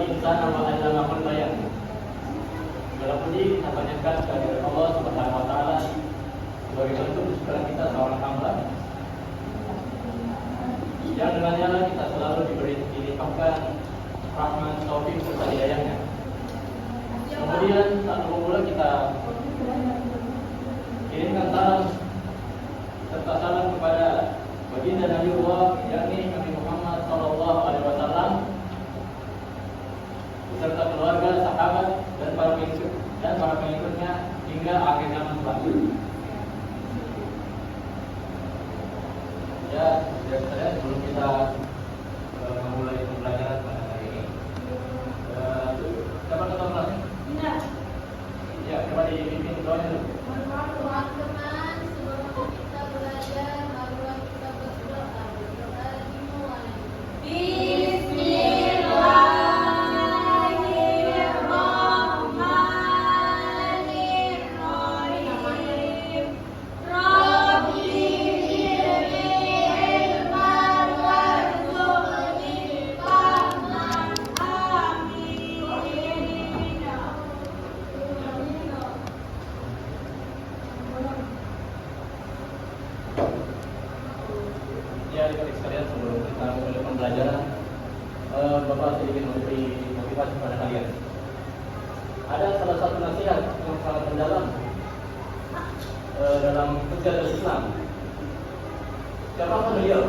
insana wa 'allamahul bayan. Dalam puji kita panjatkan kehadirat Allah Subhanahu wa taala sebagai bentuk kesyukuran kita seorang hamba yang dengannya kita selalu dilimpahkan rahmat, taufik serta hidayahnya. Kemudian tak perlu pula kita kirimkan salam serta salam kepada baginda Nabiullah yakni Nabi Muhammad sallallahu alaihi wasallam beserta keluarga, sahabat dan para pengikutnya hingga akhir zaman kelak. Ya, sebelum kita memulai pembelajaran pada hari ini, dapat kita mulai? Iya. Ya, coba dipimpin doanya dulu. Teman-teman, sebelum kita belajar, marilah kita berdoa. Bismillahirrahmanirrahim. Rabbi zidni ilman warzuqni fahman. Amin. Ya, adik-adik sekalian, sebelum kita mulai pembelajaran, Bapak sedikit memberi motivasi kepada kalian. Ada salah satu nasihat yang sangat mendalam dalam sejarah Islam. Siapakah beliau?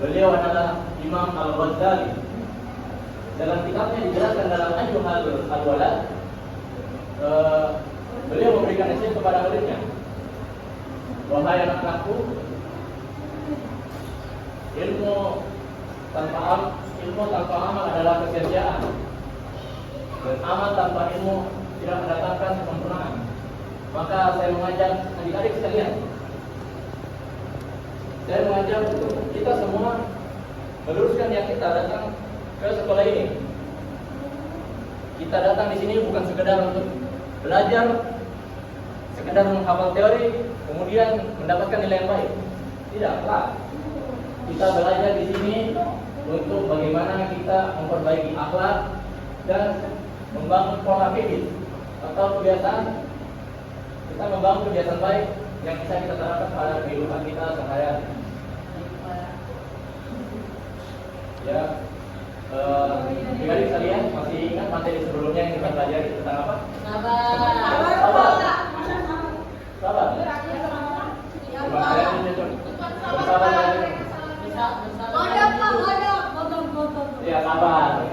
Beliau adalah Imam Al-Ghazali. Dalam kitabnya dijelaskan dalam Ayyuhal Al-Walad, beliau memberikan nasihat kepada muridnya. Wahai anak-anakku, ilmu tanpa amal adalah kesia-siaan, dan amal tanpa ilmu tidak mendatangkan kesempurnaan. Maka saya mengajak adik-adik sekalian, saya mengajak untuk kita semua meluruskan niat kita datang ke sekolah ini. Kita datang di sini bukan sekedar untuk belajar, sekedar menghafal teori, kemudian mendapatkan nilai yang baik. Tidak, Pak. Kita belajar di sini untuk bagaimana kita memperbaiki akhlak dan membangun pola pikir atau kebiasaan. Kita membangun kebiasaan baik yang bisa kita terapkan pada kehidupan kita sehari-hari. Ya, adik-adik sekalian masih ingat materi sebelumnya yang kita pelajari tentang apa? Sabar. Ya, sabar.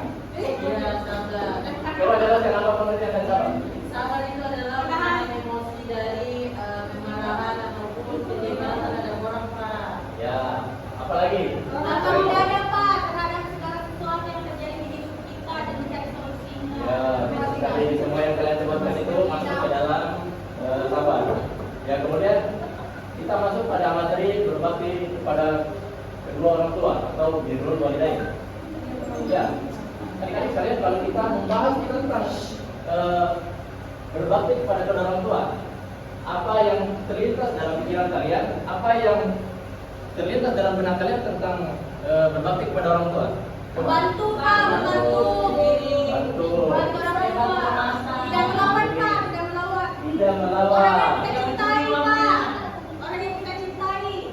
Coba jelaskan apa pengertian dan sabar. Sabar itu adalah menahan emosi dari kemarahan ataupun kejengkelan terhadap orang marah. Ya, apalagi? Atau mendadak Pak terhadap segala sesuatu yang terjadi di hidup kita dan mencari solusinya. Ya, sekali semua yang kalian sebutkan itu masuk ke dalam sabar. Ya, kemudian kita masuk pada materi berbakti kepada kedua orang tua atau birrul walidain. Ya, adik-adik sekalian, kalau kita membahas tentang berbakti kepada kedua orang tua, apa yang terlintas dalam pikiran kalian? Apa yang terlintas dalam benak kalian tentang berbakti kepada orang tua? Membantu Pak, membantu. Bantu. Membantu orang tua. Tidak melawan Pak, tidak melawan. Tidak melawan. Orang yang kita cintai Pak. Orang yang kita cintai.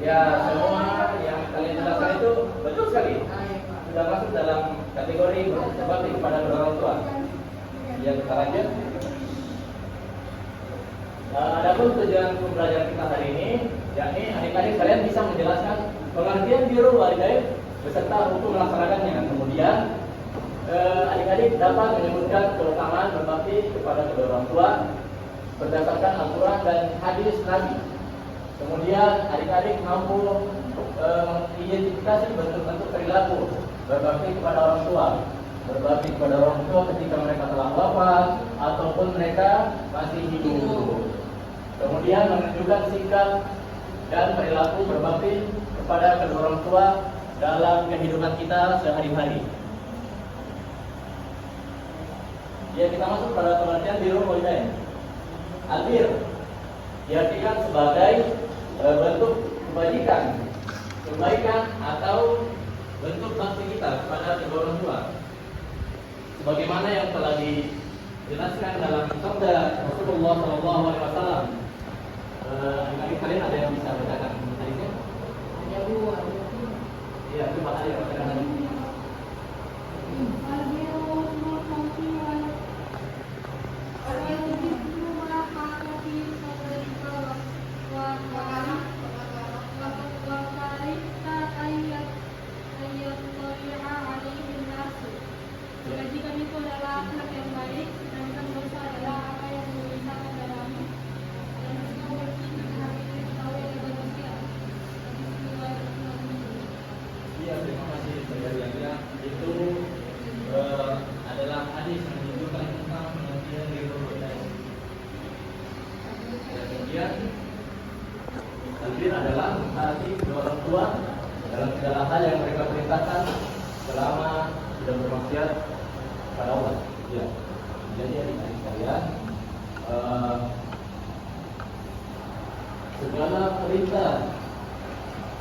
Ya, semua yang kalian jelaskan itu betul sekali. Sudah masuk dalam kategori berbakti kepada kedua orang tua. Ya, kita lanjut. Adapun tujuan pembelajaran kita hari ini, yakni adik-adik kalian bisa menjelaskan pengertian birrul walidain beserta hukum melaksanakannya. Kemudian adik-adik dapat menyebutkan keutamaan berbakti kepada kedua orang tua berdasarkan Al-Quran dan hadis Nabi. Kemudian adik-adik mampu mengidentifikasi bentuk-bentuk perilaku berbakti kepada orang tua. Berbakti kepada orang tua ketika mereka telah wafat ataupun mereka masih hidup. Kemudian menunjukkan sikap dan perilaku berbakti kepada kedua orang tua dalam kehidupan kita sehari-hari. Ya, kita masuk pada pengertian birrul walidain. Al-bir diartikan sebagai bentuk kebaikan, atau bentuk bakti kita kepada kedua orang tua. sebagaimana yang telah dijelaskan dalam sabda Rasulullah SAW. Adik kalian ada yang bisa bacakan hadisnya? Ya Bu. Iya, coba ada yang bacakan hadisnya. Jika itu adalah akhlak yang baik, sedangkan dosa adalah apa yang memisahkan dalamnya. Dan semua berpikir hari ini diketahui oleh manusia. Iya, terima kasih saudara. Itu adalah hadis yang menunjukkan tentang pengertian ridho Allah. Kemudian takdir adalah mentaati kedua orang tua dalam segala hal yang mereka perintahkan selama tidak bermaksiat pada Allah. Ya. Jadi adik-adik sekalian, segala perintah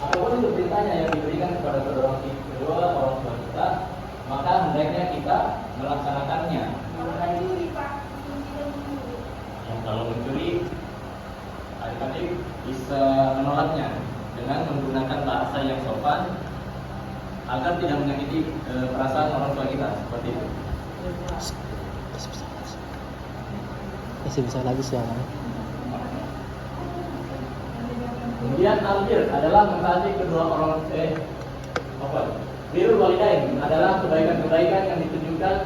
apapun itu perintahnya yang diberikan kepada kedua orang tua kita, maka hendaknya kita melaksanakannya. Yang kalau mencuri, adik-adik bisa menolaknya dengan menggunakan bahasa yang sopan agar tidak menyakiti perasaan orang tua kita, seperti itu. Masih bisa lagi sih. Kemudian albir adalah mentaati kedua orang birrul walidain adalah kebaikan-kebaikan yang ditunjukkan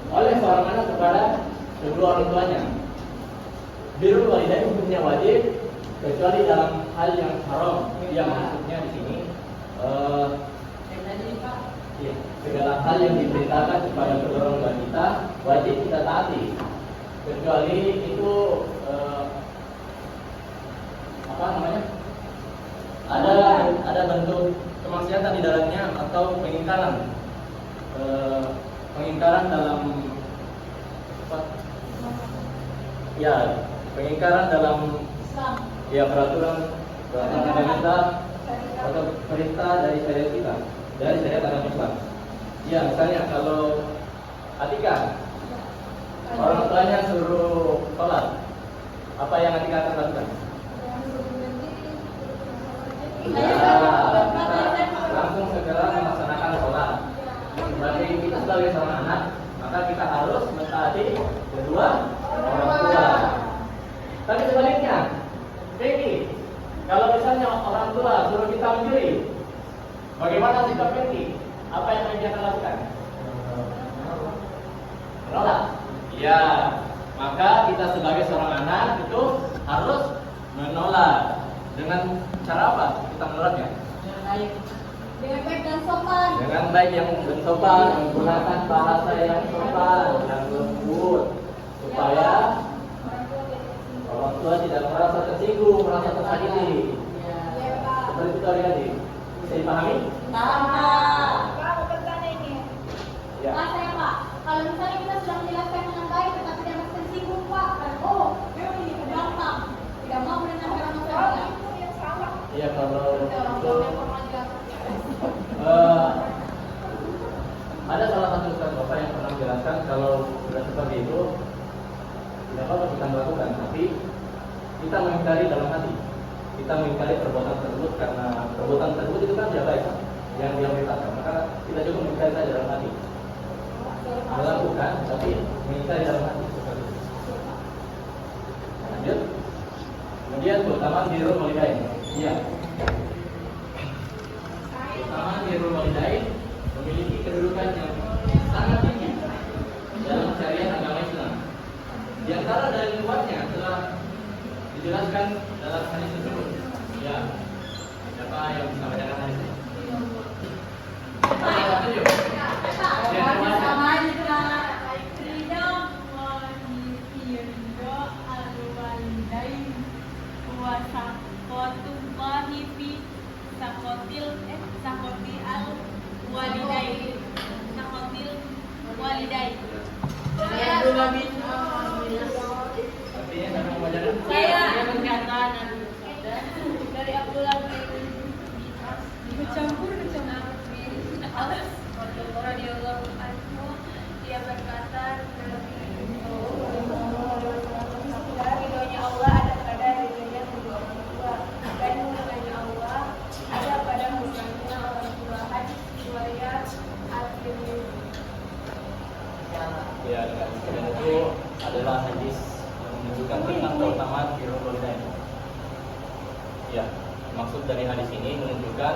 oleh seorang anak kepada kedua orang tuanya. Birrul walidain hukumnya wajib kecuali dalam hal yang haram. Yang maksudnya di sini ya, segala hal yang diperintahkan kepada kedua orang tua kita wajib kita taati, kecuali itu ada bentuk kemaksiatan di dalamnya atau pengingkaran dalam pengingkaran dalam peraturan agama kita atau perintah dari syariat kita, dari syariat agama Islam. Ya, misalnya kalau Atika orang tuanya suruh sholat, apa yang Atika akan lakukan? Langsung segera melaksanakan sholat. Sebagai kita sebagai seorang anak, maka kita harus mentaati kedua orang tua. Tapi sebaliknya, Peggy, kalau misalnya orang tua suruh kita mencuri, bagaimana sikap Peggy? Apa yang dia akan lakukan? Menolak. Ya, maka kita sebagai seorang anak itu harus menolak. Dengan cara apa kita menolaknya? Dengan baik dan sopan. Dengan baik yang sopan, menggunakan bahasa yang sopan, yang lembut, supaya orang tua tidak merasa tersinggung, merasa tersakiti. Seperti itu adik-adik. Bisa dipahami? Paham, Pak. Pak, mau bertanya ini. Ya. Mas, saya Pak, kalau misalnya kita sudah menjelaskan dengan baik tetapi tidak merasa tersinggung Pak, memang ini gampang. Tidak mau mendengarkan orang tua. Itu yang salah. Iya, kalau Orang itu tua yang pernah jelaskan. ada salah satu ustaz bapak yang pernah menjelaskan kalau sudah seperti itu tidak apa-apa kita melakukan, tapi kita mengingkari dalam hati. Kita mengingkari perbuatan tersebut karena perbuatan tersebut itu kan tidak baik yang dia perintahkan, maka kita juga mengingkari saja dalam hati. Melakukan, tapi mengingkari dalam hati seperti itu. Lanjut. Kemudian keutamaan birrul walidain. Iya. Keutamaan birrul walidain memiliki kedudukan yang sangat tinggi dalam syariat agama Islam. Di antara dalil kuatnya telah dijelaskan dalam hadis tersebut. Ya. Siapa yang bisa bacakan hadis ini? Artinya sama bacakan. Saya mencatat Dari Abdullah bin bercampur radhiyallahu anhu, ia dia berkata, ridhonya Allah ada pada ridhonya kedua orang tua, dan murkanya Allah ada pada murkanya orang tua. Hadis riwayat At-Tirmidzi. Ya, dan itu adalah hadis yang menunjukkan tentang keutamaan birrul walidain. Ya, maksud dari hadis ini menunjukkan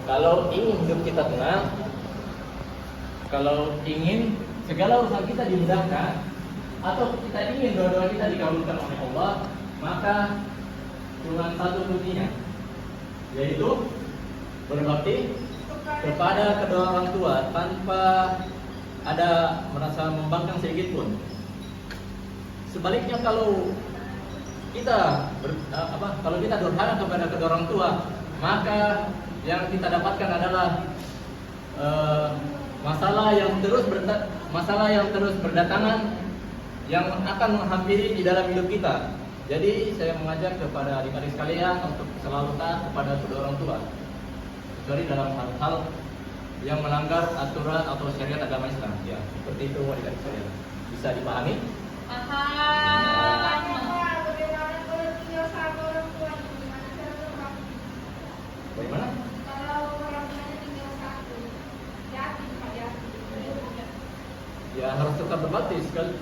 kalau ingin hidup kita tenang, kalau ingin segala urusan kita dimudahkan, atau kita ingin doa-doa kita dikabulkan oleh Allah, maka cuma satu kuncinya, yaitu berbakti kepada kedua orang tua tanpa ada merasa membangkang sedikit pun. Sebaliknya kalau kita kalau kita durhaka kepada kedua orang tua, maka yang kita dapatkan adalah masalah yang terus berdatangan yang akan menghampiri di dalam hidup kita. Jadi saya mengajak kepada adik-adik sekalian untuk selalu taat kepada kedua orang tua, kecuali dalam hal-hal yang melanggar aturan atau syariat agama Islam. Ya, seperti itu adik-adik sekalian. Bisa dipahami? Bagaimana kalau tinggal sama orang tua? Gimana cara berbakti? Bagaimana? Kalau orang tuanya tinggal satu, yatim Pak, yatim. Ya harus tetap berbakti sekali.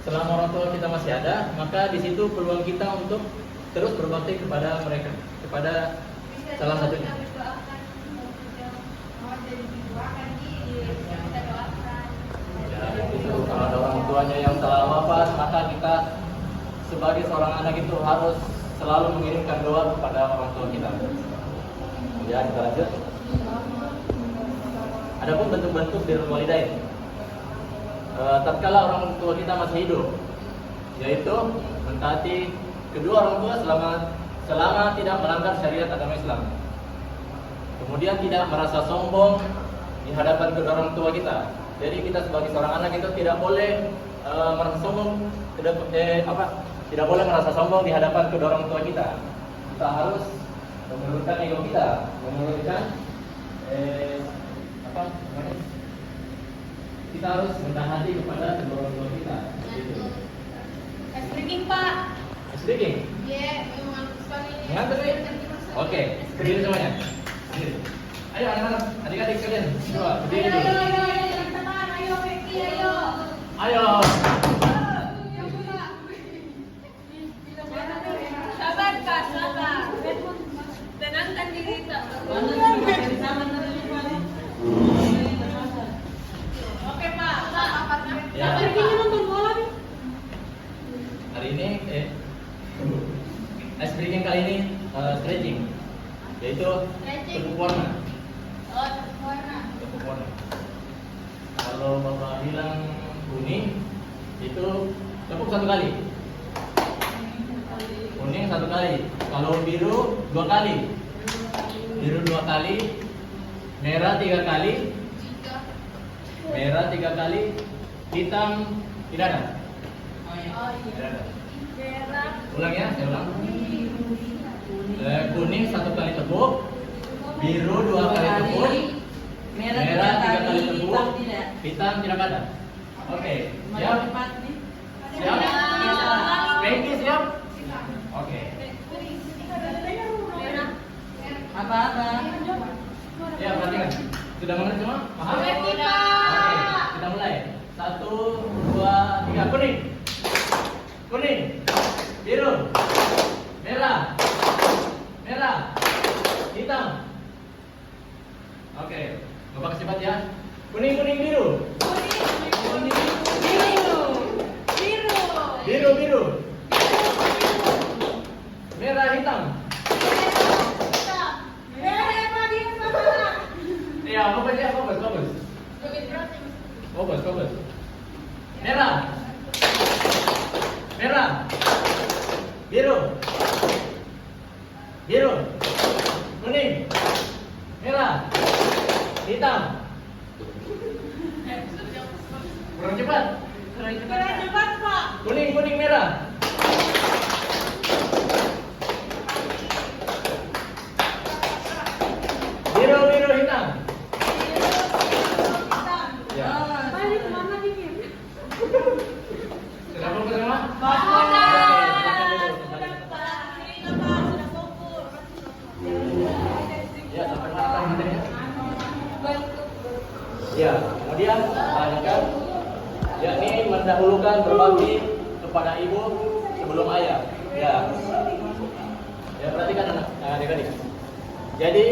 Selama orang tua kita masih ada, maka di situ peluang kita untuk terus berbakti kepada mereka, kepada salah satunya. Ya, itu kalau ada orang tuanya yang telah wafat, maka kita sebagai seorang anak itu harus selalu mengirimkan doa kepada orang tua kita. Ya, kita lanjut. Adapun bentuk-bentuk birrul walidain, tatkala orang tua kita masih hidup, yaitu mentaati kedua orang tua selama tidak melanggar syariat agama Islam. Kemudian tidak merasa sombong di hadapan kedua orang tua kita. Jadi kita sebagai seorang anak itu tidak boleh merasa sombong, tidak boleh merasa sombong di hadapan kedua orang tua kita. Kita harus menurunkan ego kita, menurunkan kita harus rendah hati kepada kedua orang tua kita. Gitu. Speaking Pak. Speaking. Ya, memang sekali. Mengantar ya? Oke, berdiri semuanya. Berdiri. Ayo anak-anak, adik-adik sekalian, coba berdiri dulu. Ayo, teman, ayo, Becky, ayo. Ayo. Sabar Pak, sabar. Tenangkan diri tak. Oke Pak, Ya. Hari ini ice breaking kali ini stretching, yaitu tepuk warna. Oh, warna. Tepuk warna. Kalau Bapak bilang kuning, itu tepuk satu kali. Kuning satu kali. Kalau biru 2 kali. Biru 2 kali. Merah 3 kali. Merah 3 kali. Hitam tidak ada. Tidak ada. Ulang ya, saya ulang. Kuning 1 kali tepuk. Biru 2 kali tepuk. Merah 3 kali tepuk. Hitam tidak ada. Oke, siap? Siap? Peggy siap? Oke. Apa-apa? Ya, perhatikan. Sudah mengerti semua? Paham? Oke, Oke, Pak. kita mulai. 1, 2, 3. Kuning. Kuning. Biru. Merah. Merah. Hitam. Oke, Bapak kasih cepat ya. Kuning, kuning, biru. Biru, biru. Merah, hitam. Ya, fokus ya, fokus, fokus. Fokus, fokus. Merah. Merah. Biru. Biru. Kuning. Merah. Hitam. Kurang cepat. Kurang cepat Pak. Kuning, kuning, merah. Biru, biru, hitam. Ya. Balik mana dikit? Ya, kemudian melanjutkan, yakni mendahulukan berbakti kepada ibu sebelum ayah. Ya, perhatikan adik-adik. Jadi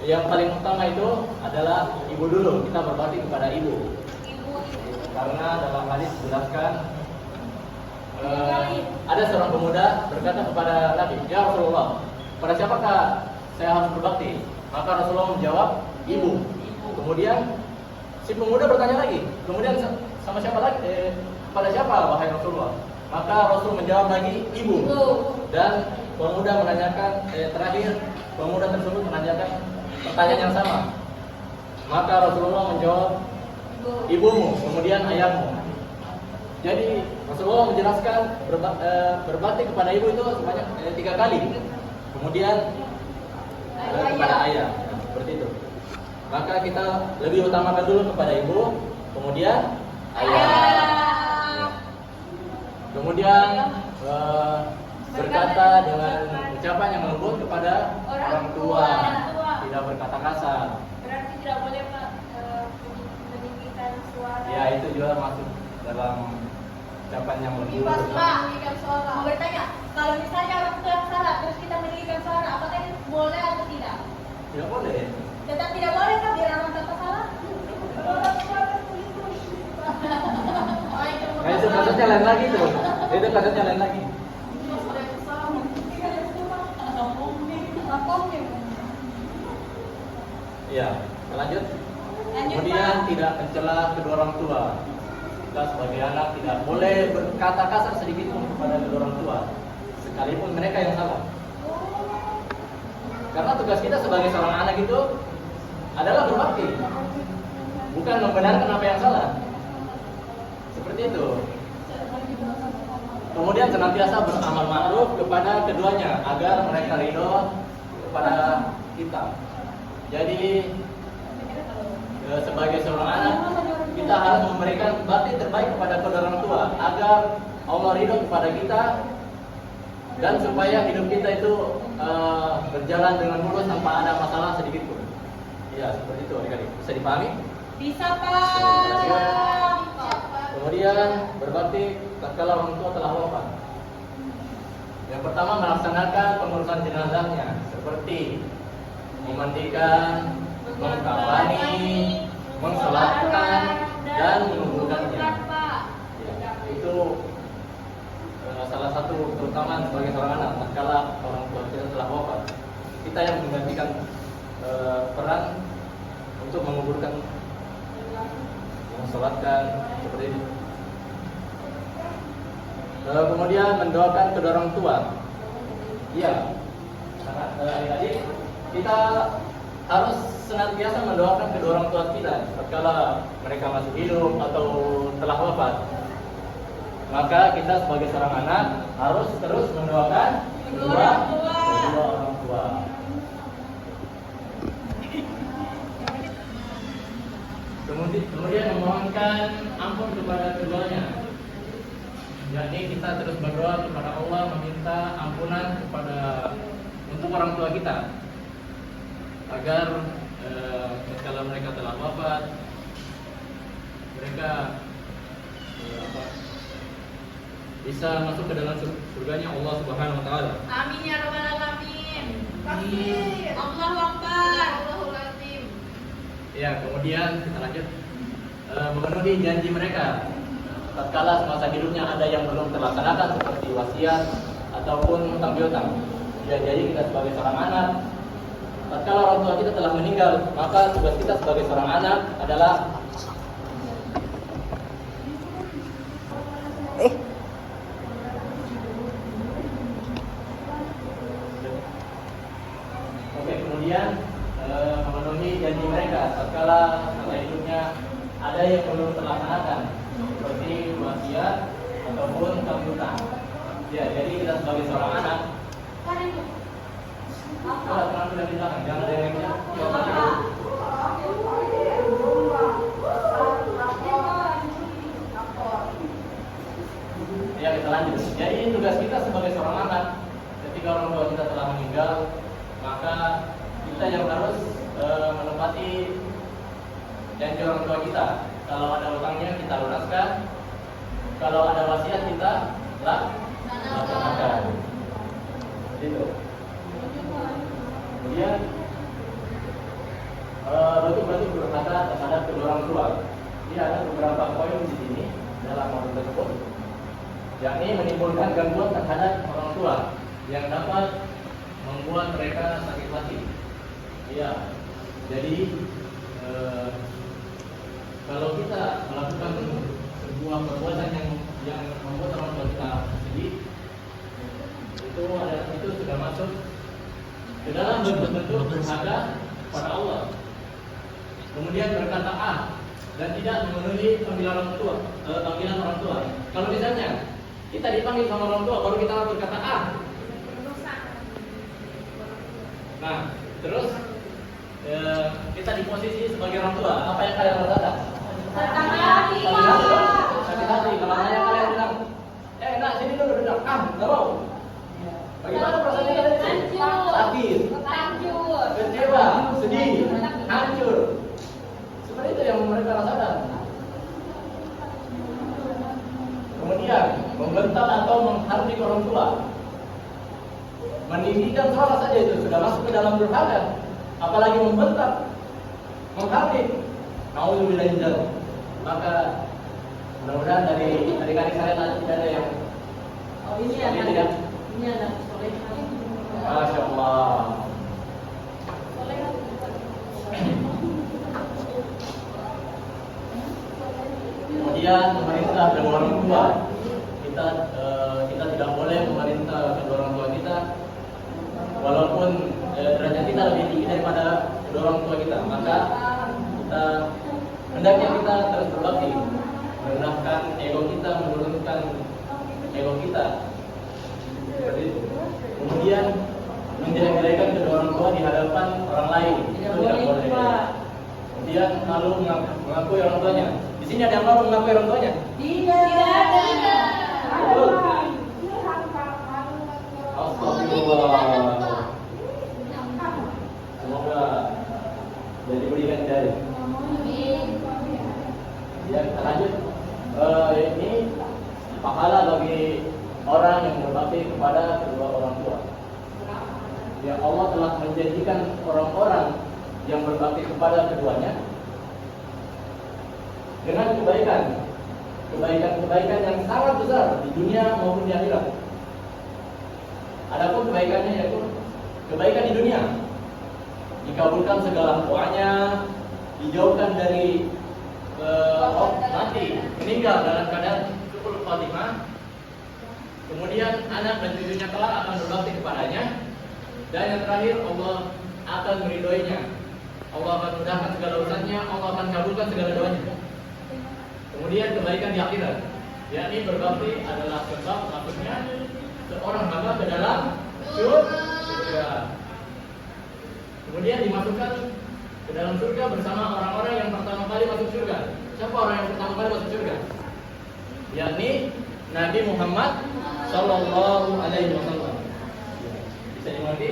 yang paling utama itu adalah ibu dulu. Kita berbakti kepada ibu. Karena dalam hadis dijelaskan ada seorang pemuda berkata kepada Nabi, "Ya Rasulullah, pada siapakah saya harus berbakti?" Maka Rasulullah menjawab, "Ibu." Kemudian si pemuda bertanya lagi, kemudian sama siapa lagi? Pada siapa wahai Rasulullah? Maka Rasul menjawab lagi, "Ibu." Dan pemuda menanyakan, terakhir pemuda tersebut menanyakan pertanyaan yang sama. Maka Rasulullah menjawab, "Ibumu," kemudian ayahmu. Jadi Rasulullah menjelaskan berbakti kepada ibu itu sebanyak 3 kali. Kemudian kepada ayah, seperti itu. Maka kita lebih utamakan dulu kepada ibu, kemudian ayah. Kemudian berkata dengan ucapan yang lembut kepada orang tua, tidak berkata kasar. Berarti tidak boleh meninggikan suara. Ya, itu juga masuk dalam ucapan yang lembut. Meninggikan suara. Mau bertanya, kalau misalnya orang tua salah terus kita meninggikan suara, apakah itu boleh atau tidak? Tidak boleh. Tetap tidak boleh kan biar orang tua salah? Nah, itu kasusnya lain lagi tuh. Itu kasusnya lain lagi. Ya, lanjut. Kemudian tidak mencela kedua orang tua. Kita sebagai anak tidak boleh berkata kasar sedikit pun kepada kedua orang tua, sekalipun mereka yang salah. Karena tugas kita sebagai seorang anak itu adalah berbakti, bukan membenarkan apa yang salah. Seperti itu. Kemudian senantiasa beramal ma'ruf kepada keduanya agar mereka ridho kepada kita. Jadi sebagai seorang anak kita harus memberikan bakti terbaik kepada kedua orang tua agar Allah ridho kepada kita dan supaya hidup kita itu berjalan dengan mulus tanpa ada masalah sedikit pun. Ya, seperti itu adik-adik. Bisa dipahami? Bisa, Pak. Kemudian berbakti tatkala orang tua telah wafat. Yang pertama melaksanakan pengurusan jenazahnya seperti memandikan, mengkafani, mensolatkan dan menguburkannya. Ya, itu salah satu keutamaan sebagai seorang anak tatkala orang tua kita telah wafat. Kita yang menggantikan peran untuk menguburkan, mensolatkan, seperti itu. Kemudian mendoakan kedua orang tua. Iya, karena tadi kita harus senantiasa mendoakan kedua orang tua kita tatkala mereka masih hidup atau telah wafat. Maka kita sebagai seorang anak harus terus mendoakan kedua orang tua. Kemudian memohonkan ampun kepada keduanya. Yakni kita terus berdoa kepada Allah meminta ampunan untuk orang tua kita agar kalau mereka telah wafat mereka bisa masuk ke dalam surganya Allah Subhanahu wa taala. Amin ya rabbal alamin. Takbir. Allahu akbar. Allahul azim. Ya, kemudian kita lanjut memenuhi janji mereka tatkala semasa hidupnya ada yang belum terlaksanakan seperti wasiat ataupun hutang piutang. Ya, jadi kita sebagai seorang anak tatkala orang tua kita telah meninggal, maka tugas kita sebagai seorang anak adalah kemudian memenuhi janji mereka tatkala masa hidupnya ada yang belum terlaksanakan seperti wasiat ataupun hutang piutang. Ya, jadi kita sebagai seorang anak teman sudah di belakang, jangan ada yang ya, kita lanjut. Jadi tugas kita sebagai seorang anak ketika orang tua kita telah meninggal, maka kita yang harus menepati janji orang tua kita. Kalau ada utangnya kita lunaskan. Kalau ada wasiat kita laksanakan. Gitu. Kemudian betul-betul berkata terhadap kedua orang tua. Jadi ada beberapa poin di sini dalam modul tersebut, yakni menimbulkan gangguan terhadap orang tua yang dapat membuat mereka sakit hati. Iya. Jadi kalau kita melakukan sebuah perbuatan yang membuat orang tua kita sedih, itu sudah masuk ke dalam bentuk durhaka pada Allah. Kemudian berkata dan tidak memenuhi panggilan orang tua. Kalau misalnya kita dipanggil sama orang tua baru kita berkata nah terus kita di posisi sebagai orang tua, apa yang kalian rasakan? Sakit hati. Kalau saya kalian bilang nak sini dulu duduk, nggak mau. Bagaimana perasaan kalian itu? Sakit, kecewa, sedih, hancur. Seperti itu yang mereka rasakan. Kemudian membentak atau menghardik orang tua, meninggikan suara saja itu sudah masuk ke dalam durhaka. Apalagi membentak, menghardik. Nauzubillah min dzalik. Maka mudah-mudahan dari adik-adik kalian tidak ada yang ini anak soleh. Masya Allah. Kemudian memerintah kedua orang tua. Kita tidak boleh memerintah kedua orang tua kita, walaupun derajat kita lebih tinggi daripada kedua orang tua kita. Maka hendaknya kita terus berbakti, merendahkan ego kita, menurunkan ego kita. Seperti itu. Kemudian menjelek-jelekan kedua orang tua di hadapan orang lain, itu tidak boleh. Kemudian lalu mengakui orang tuanya. Di sini ada yang baru mengakui orang tuanya? Tidak ada. Astagfirullah. Semoga jadi berikan dari. Ya, kita lanjut. Ini pahala bagi orang yang berbakti kepada kedua orang tua. Ya, Allah telah menjanjikan orang-orang yang berbakti kepada keduanya dengan kebaikan yang sangat besar di dunia maupun di akhirat. Adapun kebaikannya yaitu kebaikan di dunia, dikabulkan segala doanya, dijauhkan dari mati, meninggal dalam keadaan syukur Fatimah. Kemudian anak dan cucunya kelak akan berbakti kepadanya, dan yang terakhir Allah akan meridhoinya. Allah akan mudahkan segala urusannya, Allah akan kabulkan segala doanya. Kemudian kebaikan di akhirat, yakni berbakti adalah sebab masuknya seorang hamba ke dalam surga. Kemudian dimasukkan ke dalam surga bersama orang-orang yang pertama kali masuk surga. Siapa orang yang pertama kali masuk surga? Yakni Nabi Muhammad Sallallahu Alaihi Wasallam. Bisa dimengerti?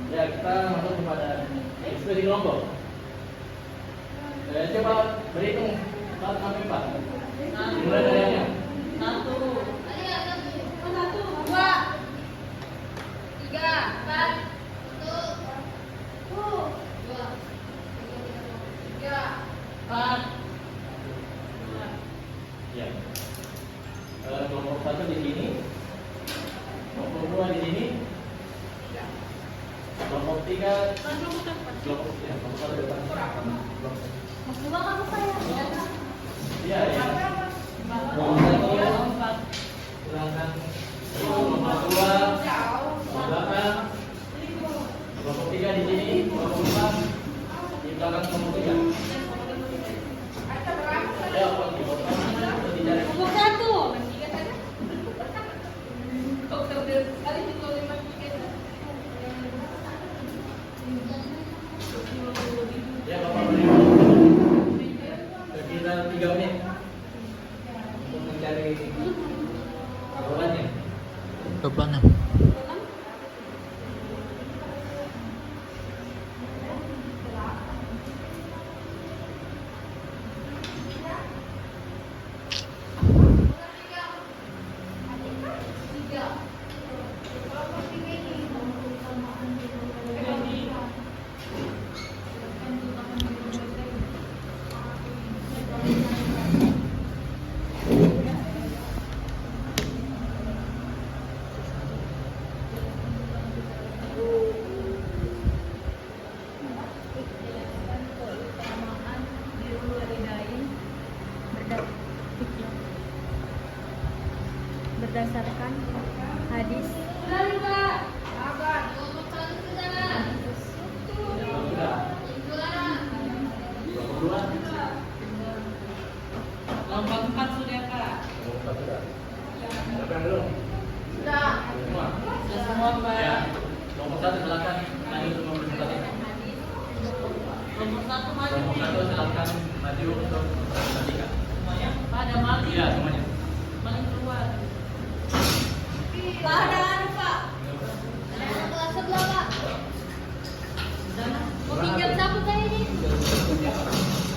Ya, kita masuk kepada diskusi kelompok. Coba berhitung 1 sampai 4. Dimulai dari yang 1, 2, 3, 4, 4. Ya. Kelompok 1 di sini, kelompok 2 di sini, kelompok 3, kelompok 1 di depan. Iya, ya. Kelompok 1, silakan. Kelompok 2, belakang. Kelompok 3 di sini, kelompok 4 di belakang kelompok 3. Ya, kelompok 1. Ya, Bapak beri sekitar 3 menit untuk mencari jawabannya. Jawabannya. 2. Kelompok 4 sudah Kak. Kelompok 4 sudah. Siapa yang belum? Sudah. Semua. Sudah semua Pak. Ya. Kelompok 1 silakan maju untuk mempresentasikan. Kelompok 1 maju. Kelompok 1 silakan maju untuk mempresentasikan. Semuanya? Pak ada Mali. Iya, semuanya. Mali keluar. Pak ada anu Pak. Ada yang kelas sebelah Pak. Sana. Mau pinjam sapu saya ini.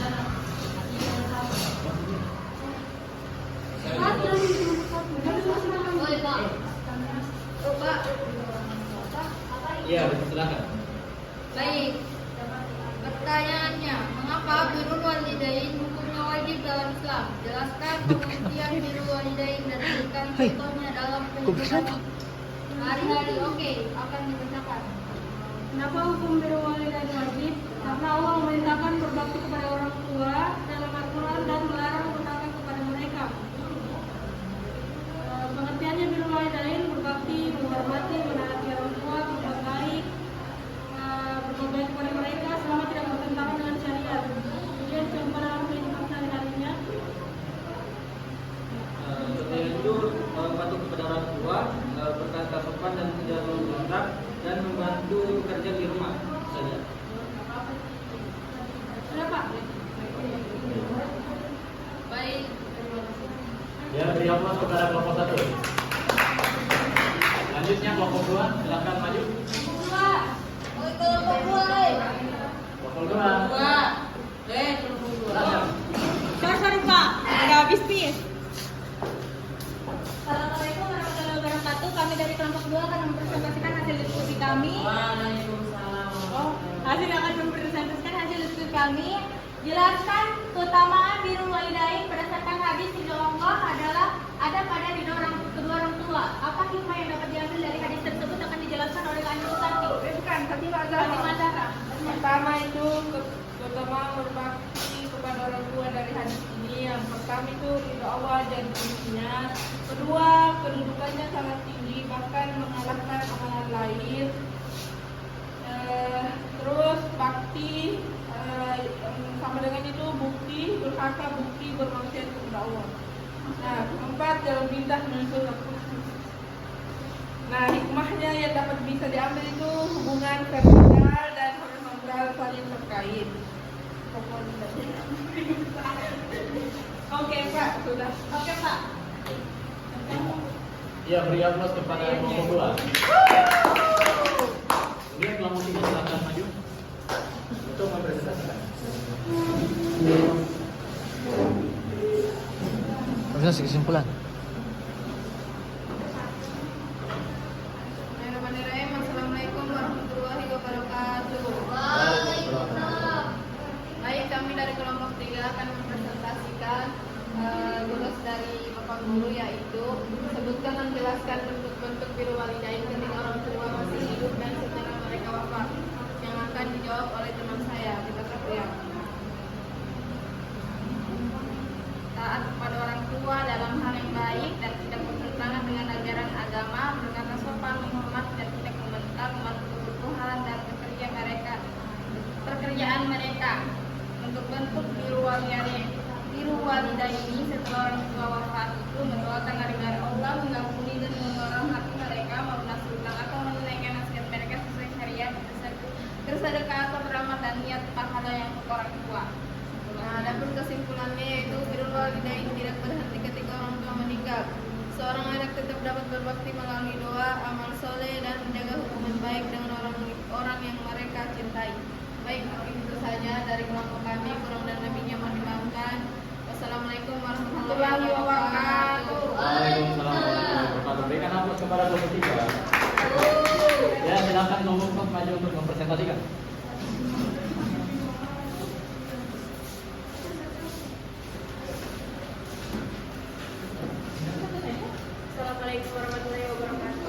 Sana. Boleh Pak. Oh Pak. Iya, silakan. Baik. Pertanyaannya, mengapa birrul walidain hukumnya wajib dalam Islam? Jelaskan pengertian birrul walidain dan berikan contohnya dalam kehidupan hari-hari. Oke, akan dibacakan. Kenapa hukum birrul walidain wajib? Karena Allah memerintahkan berbakti kepada orang tua dalam Al-Quran dan melarang berdurhaka kepada mereka. Pengertiannya birrul walidain berbakti, menghormati, menaati orang tua, berbuat baik, berbuat baik kepada mereka selama tidak bertentangan dengan syariat. Kemudian contoh dalam kehidupan sehari-harinya. Seperti itu patuh kepada orang tua, berkata sopan dan tidak memberontak, dan membantu bekerja di rumah saja. Sudah Pak? Baik. Ya, beri aplaus kepada kelompok 1. Selanjutnya kelompok 2 silakan maju. Kelompok dua. Kelompok 2. Kelompok 2. Silakan. Sorry Pak, ada bisnis. Assalamualaikum warahmatullahi wabarakatuh. Kami dari kelompok 2 akan mempresentasikan hasil diskusi kami. Waalaikumsalam. Akan mempresentasikan hasil diskusi kami. Jelaskan keutamaan birrul walidain berdasarkan hadis ridho Allah adalah ada pada ridho kedua orang tua. Apa hikmah yang dapat diambil dari hadis tersebut akan dijelaskan oleh Kak Nursanti. Bukan, tapi Fatimah Zahra. pertama itu keutamaan berbakti kepada orang tua dari hadis ini. Yang pertama itu ridho Allah dan Rasulnya. Kedua, kedudukannya sangat tinggi, bahkan mengalahkan amalan lain. Terus bakti sama dengan itu bukti durhaka, bukti bermaksiat kepada Allah. Nah, keempat, dalam bintang menyusul. Nah, hikmahnya yang dapat bisa diambil itu hubungan vertikal dan horizontal saling terkait. Oke Pak, sudah. Oke Pak. Ya, beri aplaus kepada kelompok 2. Kemudian kelompok 3 silakan maju untuk mempresentasikan. Proses kesimpulan. Bismillahirrahmanirrahim. Assalamualaikum warahmatullahi wabarakatuh. Waalaikumsalam. Baik, kami dari kelompok 3 akan mempresentasikan tugas dari Bapak Guru, yaitu sebutkan dan jelaskan bentuk-bentuk birrul walidain ketika orang tua masih hidup dan setelah mereka wafat, yang akan dijawab oleh teman saya, kita ya. Taat kepada orang tua dalam hal yang baik dan tidak bertentangan dengan ajaran agama, berkata sopan, menghormati dan tidak membentak, membantu kebutuhan dan pekerjaan mereka. Bentuk-bentuk birrul walidain ini setelah orang tua wafat itu mendoakan hari-hari Allah, mengampuni dan menghormati mereka, melunasi utang atau menunaikan nasihat mereka sesuai syariat, bersedekah atau beramal dan niat pahala yang untuk orang tua. Nah, adapun kesimpulannya yaitu birrul walidain tidak berhenti ketika orang tua meninggal. Seorang anak tetap dapat berbakti melalui doa, amal soleh dan menjaga hubungan baik dengan orang yang mereka cintai. Baik, itu saja dari kelompok kami. Kurang dan lebihnya mohon dimaafkan. Wassalamualaikum warahmatullahi wabarakatuh. Waalaikumsalam warahmatullahi wabarakatuh. Berikan aplaus kepada kelompok 3. Ya, silakan kelompok 4 maju untuk mempresentasikan. Assalamualaikum warahmatullahi wabarakatuh.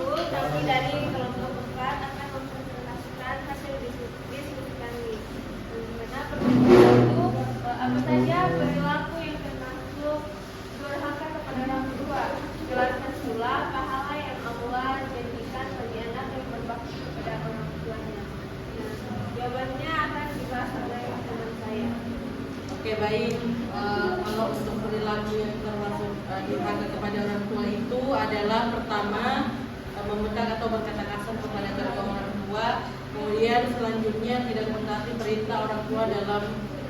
Oke baik, kalau untuk perilaku yang termasuk durhaka kepada orang tua itu adalah pertama membentak atau berkata kasar kepada kedua orang tua, kemudian selanjutnya tidak mentaati perintah orang tua dalam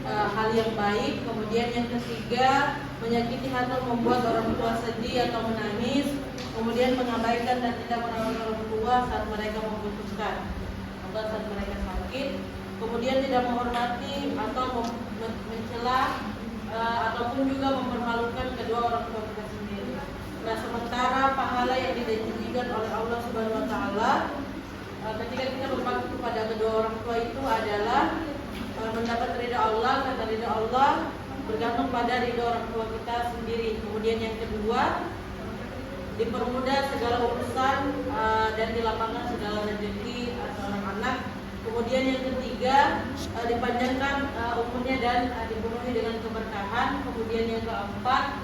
hal yang baik, kemudian yang ketiga menyakiti atau membuat orang tua sedih atau menangis, kemudian mengabaikan dan tidak merawat orang tua saat mereka membutuhkan atau saat mereka sakit, kemudian tidak menghormati atau mencela ataupun juga mempermalukan kedua orang tua kita sendiri. Nah, sementara pahala yang dijanjikan oleh Allah Subhanahu wa taala ketika kita berbakti kepada kedua orang tua itu adalah mendapat ridha Allah, kata ridha Allah bergantung pada ridha orang tua kita sendiri. Kemudian yang kedua, dipermudah segala urusan dan dilapangkan segala rezeki seorang anak. Kemudian yang ketiga, dipanjangkan umurnya dan dipenuhi dengan keberkahan. Kemudian yang keempat,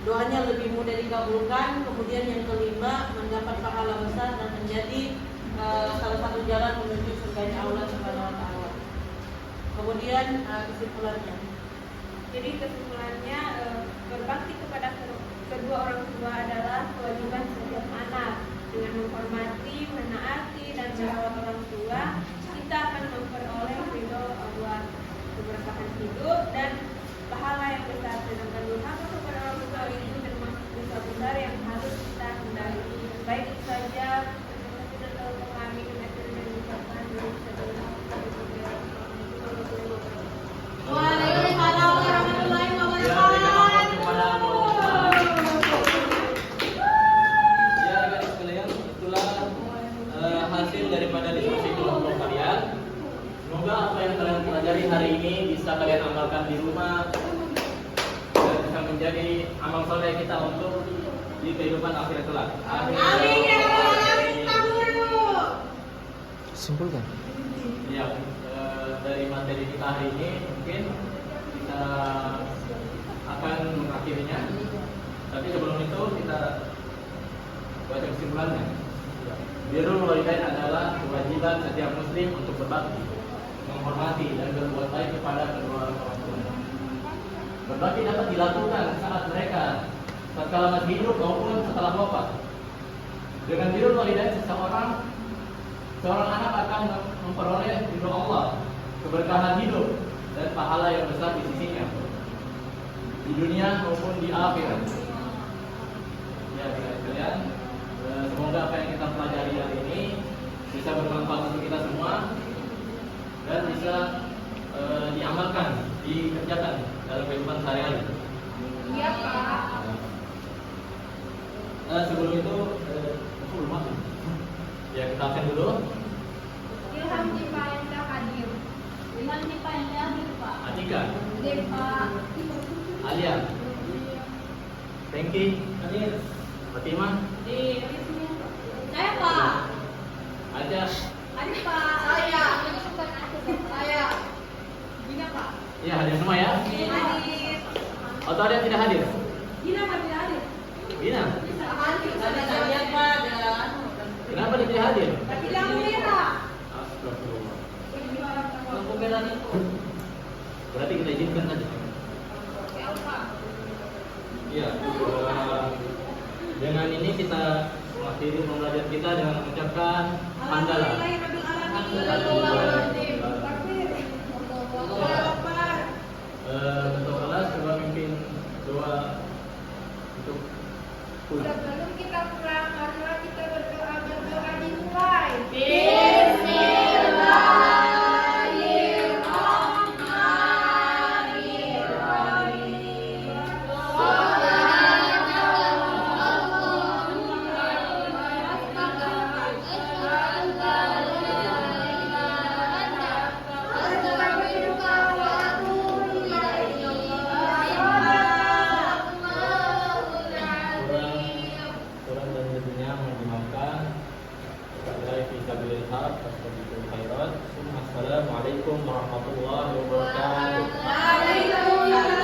doanya lebih mudah dikabulkan. Kemudian yang kelima, mendapat pahala besar dan menjadi salah satu jalan menuju surganya Allah Subhanahu wa taala. Kemudian kesimpulannya. Jadi kesimpulannya berbakti kepada kedua orang tua adalah kewajiban setiap anak. Dengan menghormati, menaati dan merawat orang tua, kita akan memperoleh ridho Allah, keberkahan hidup dan pahala yang besar. Sedangkan durhaka kepada orang tua itu termasuk dosa besar yang harus kita hindari. Baik itu saja. Waalaikumsalam warahmatullahi wabarakatuh. Ya guys sekalian, itulah hasil daripada diskusi kelompok kalian. Semoga apa yang kalian pelajari hari ini bisa kalian amalkan di rumah dan bisa menjadi amal soleh kita untuk di kehidupan akhirat kelak. Amin ya rabbal alamin. Simpulkan. Ya, dari materi kita hari ini mungkin kita akan mengakhirinya. Tapi sebelum itu kita baca kesimpulannya. Birrul walidain adalah kewajiban setiap muslim untuk berbakti, menghormati dan berbuat baik kepada kedua orang tua. Berbakti dapat dilakukan saat mereka tatkala masih hidup maupun setelah wafat. Dengan birrul walidain seorang anak akan memperoleh ridho Allah, keberkahan hidup dan pahala yang besar di sisinya di dunia maupun di akhirat. Ya, sekalian, semoga apa yang kita pelajari hari ini bisa bermanfaat untuk kita semua dan bisa diamalkan, dikerjakan dalam kehidupan sehari-hari. Iya Pak. Sebelum itu, aku belum masuk. Ya, kita akan dulu. Ilham Dipa yang tak hadir. Ilham Dipa yang hadir, Pak. Atika, Dipa. Alia, Tengki, Fatimah, Saya, Pak. Aja. Hadir, Pak. Saya. Gina, Pak. Ya, hadir semua ya. Hadir. Atau ada yang tidak hadir? Gina, Pak, tidak hadir. Gina, Hadir. Saya lihat Pak, kenapa dia tidak hadir? Tidak merah. Astagfirullah. lampu merah itu. Berarti kita izinkan saja. Iya. Dengan ini kita mengakhiri pembelajaran kita dengan mengucapkan hamdalah. Untuk kelas coba mimpin doa untuk pulang. Sebelum kita pulang, marilah kita berdoa dimulai. Kurang dan lebihnya mohon dimaafkan. Assalamualaikum warahmatullahi wabarakatuh. Waalaikumsalam.